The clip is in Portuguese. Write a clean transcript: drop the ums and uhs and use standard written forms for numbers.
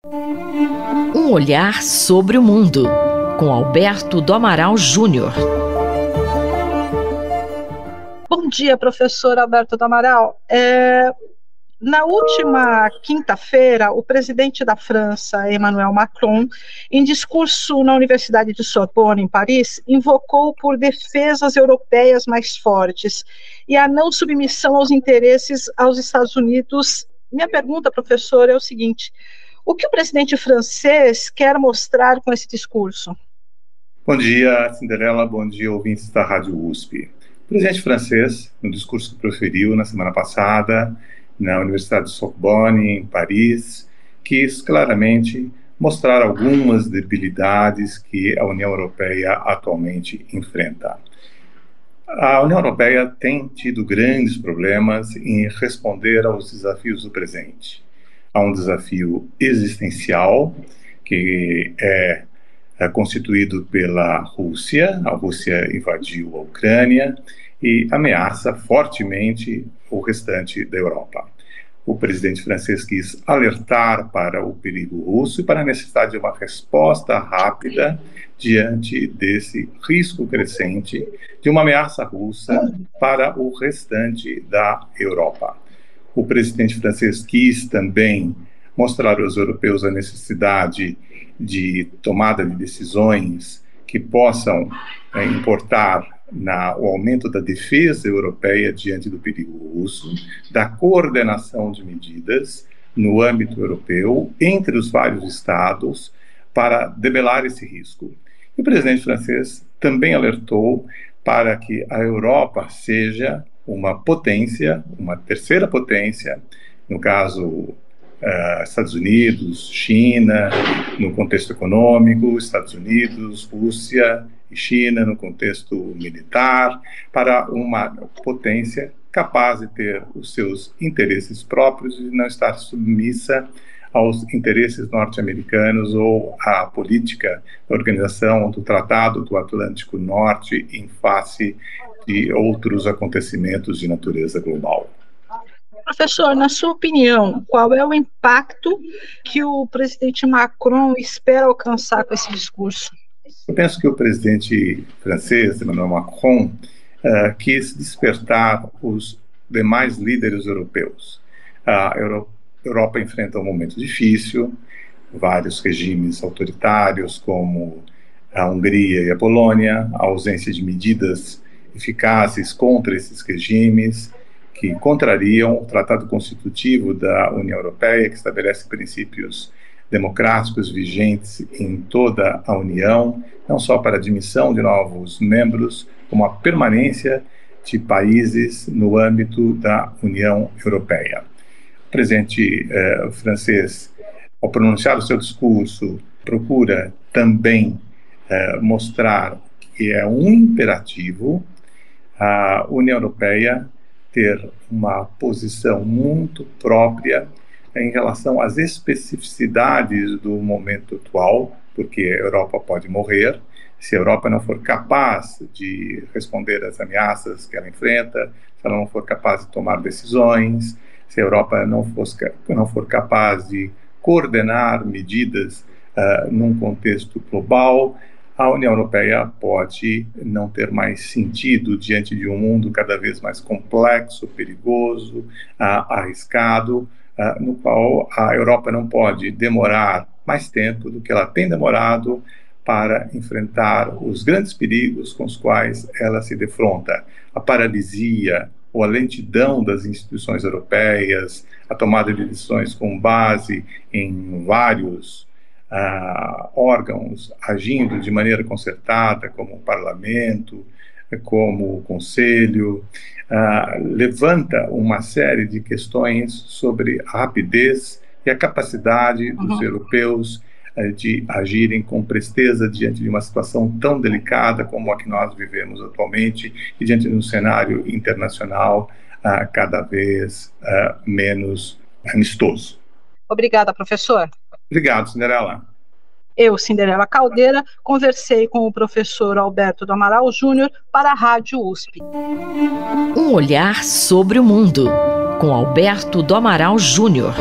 Um olhar sobre o mundo, com Alberto do Amaral Júnior. Bom dia, professor Alberto do Amaral. Na última quinta-feira, o presidente da França, Emmanuel Macron, em discurso na Universidade de Sorbonne, em Paris, invocou por defesas europeias mais fortes e a não submissão aos interesses aos Estados Unidos. Minha pergunta, professor, é o seguinte: o que o presidente francês quer mostrar com esse discurso? Bom dia, Cinderela. Bom dia, ouvintes da Rádio USP. O presidente francês, no discurso que proferiu na semana passada, na Universidade de Sorbonne, em Paris, quis claramente mostrar algumas debilidades que a União Europeia atualmente enfrenta. A União Europeia tem tido grandes problemas em responder aos desafios do presente. Há um desafio existencial, que é constituído pela Rússia. A Rússia invadiu a Ucrânia e ameaça fortemente o restante da Europa. O presidente francês quis alertar para o perigo russo e para a necessidade de uma resposta rápida diante desse risco crescente de uma ameaça russa para o restante da Europa. O presidente francês quis também mostrar aos europeus a necessidade de tomada de decisões que possam importar o aumento da defesa europeia diante do perigo russo, da coordenação de medidas no âmbito europeu, entre os vários estados, para debelar esse risco. E o presidente francês também alertou para que a Europa seja uma potência, uma terceira potência, no caso Estados Unidos, China, no contexto econômico, Estados Unidos, Rússia e China, no contexto militar, para uma potência capaz de ter os seus interesses próprios e não estar submissa aos interesses norte-americanos ou à política da organização do Tratado do Atlântico Norte em face de outros acontecimentos de natureza global. Professor, na sua opinião, qual é o impacto que o presidente Macron espera alcançar com esse discurso? Eu penso que o presidente francês, Emmanuel Macron, quis despertar os demais líderes europeus. A Europa enfrenta um momento difícil, vários regimes autoritários, como a Hungria e a Polônia, a ausência de medidas eficazes contra esses regimes, que contrariam o Tratado Constitutivo da União Europeia, que estabelece princípios democráticos vigentes em toda a União, não só para a admissão de novos membros, como a permanência de países no âmbito da União Europeia. O presidente francês, ao pronunciar o seu discurso, procura também mostrar que é um imperativo a União Europeia ter uma posição muito própria em relação às especificidades do momento atual, porque a Europa pode morrer se a Europa não for capaz de responder às ameaças que ela enfrenta, se ela não for capaz de tomar decisões, se a Europa não for capaz de coordenar medidas num contexto global. A União Europeia pode não ter mais sentido diante de um mundo cada vez mais complexo, perigoso, arriscado, no qual a Europa não pode demorar mais tempo do que ela tem demorado para enfrentar os grandes perigos com os quais ela se defronta. A paralisia ou a lentidão das instituições europeias, a tomada de decisões com base em vários órgãos agindo de maneira concertada, como o Parlamento, como o Conselho, levanta uma série de questões sobre a rapidez e a capacidade dos europeus de agirem com presteza diante de uma situação tão delicada como a que nós vivemos atualmente e diante de um cenário internacional cada vez menos amistoso. Obrigada, professor. Obrigado, Cinderela. Eu, Cinderela Caldeira, conversei com o professor Alberto do Amaral Júnior para a Rádio USP. Um olhar sobre o mundo, com Alberto do Amaral Júnior.